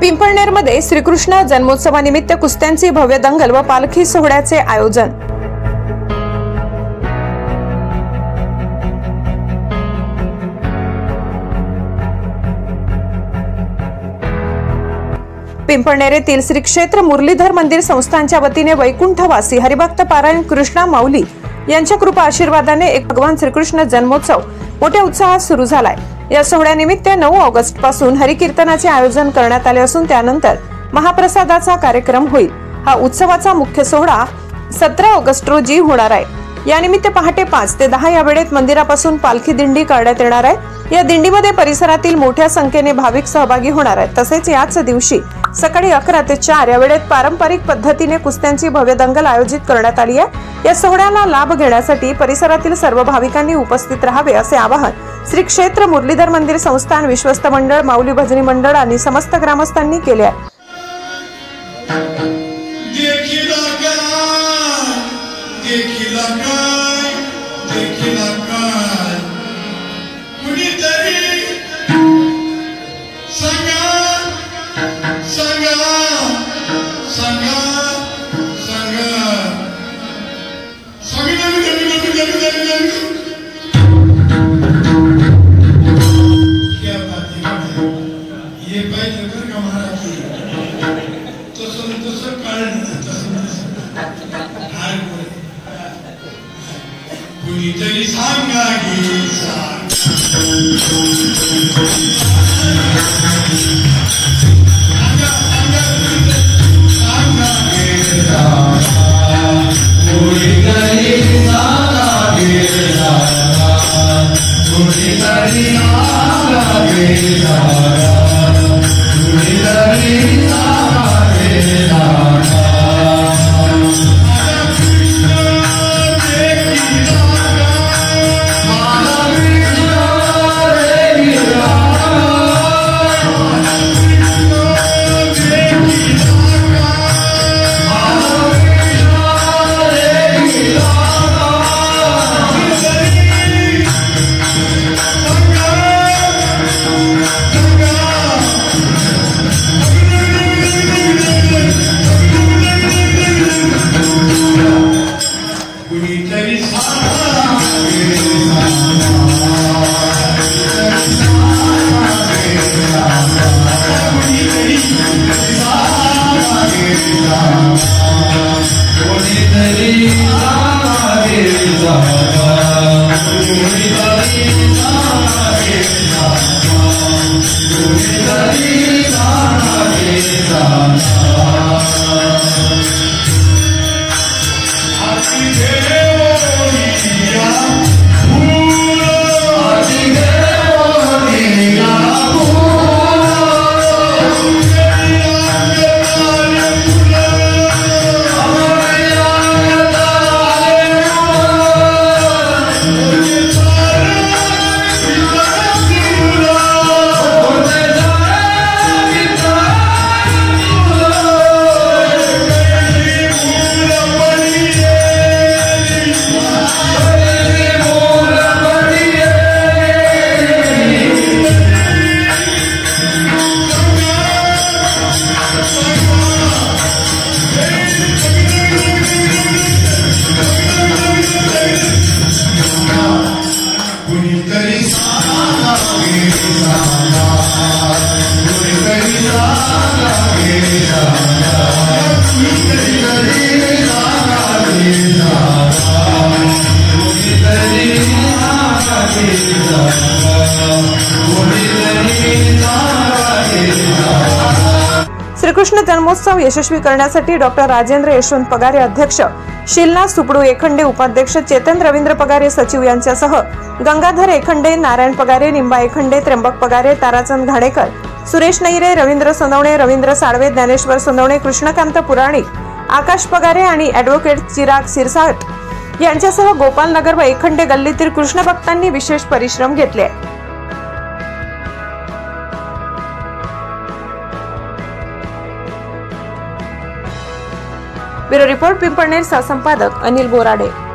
पिंपळनेरमध्ये श्रीकृष्ण जन्मोत्सवानिमित्त कुस्त्यांची भव्य दंगल व पालखी सोहळ्याचे आयोजन। पिंपळनेर येथील श्री क्षेत्र मुरलीधर मंदिर संस्थानच्या वतीने वैकुंठवासी हरिभक्त पारायण कृष्णा माऊली यांच्या कृपा आशीर्वादाने एक भगवान श्रीकृष्ण जन्मोत्सव मोठ्या उत्साहात सुरू झालाय। या सोहळ्यानिमित्त 9 ऑगस्ट पासून हरिकीर्तनाचे आयोजन करण्यात आले असून त्यानंतर महाप्रसादाचा कार्यक्रम होईल। हा उत्सवाचा मुख्य सोहळा 17 ऑगस्ट रोजी होणार आहे। यानिमित्त पहाटे 5 ते 10 या वेळेत मंदिरापासून पालखी दिंडी काढण्यात येणार आहे। या दिंडीमध्ये परिसरातील मोठ्या संख्येने भाविक सहभागी होणार आहेत। तसेच याच दिवशी सकाळी 11 ते 4 या वेळेत पारंपरिक पद्धतीने कुस्त्यांची भव्य दंगल आयोजित करण्यात आली आहे। या सोहळ्याला लाभ घेण्यासाठी परिसरातील सर्व भाविकांनी उपस्थित राहावे असे आवाहन श्री क्षेत्र मुरलीधर मंदिर संस्थान विश्वस्त मंडळ माऊली भजनी मंडळ आणि समस्त ग्रामस्थांनी केले आहे। कुणीतरी सांगा की श्रीकृष्ण जन्मोत्सव यशस्वी करण्यासाठी डॉक्टर राजेंद्र यशवंत पगारे अध्यक्ष, शिलनाथ सुपडू एखंडे उपाध्यक्ष, चेतन रवींद्र पगारे सचिव यांच्यासह गंगाधर एखंडे, नारायण पगारे, निंबा एखंडे, त्र्यंबक पगारे, ताराचंद घाणेकर, सुरेश नैरे, रवींद्र सोनवणे, रवींद्र साळवे, ज्ञानेश्वर सोनवणे, कृष्णकांत पुराणिक, आकाश पगारे आणि ॲडव्होकेट चिराग सिरसाट यांच्यासह गोपालनगर व एखंडे गल्लीतील कृष्ण भक्तांनी विशेष परिश्रम घेतले। ब्युरो रिपोर्ट पिंपळनेर, सहसंपादक अनिल बोराडे।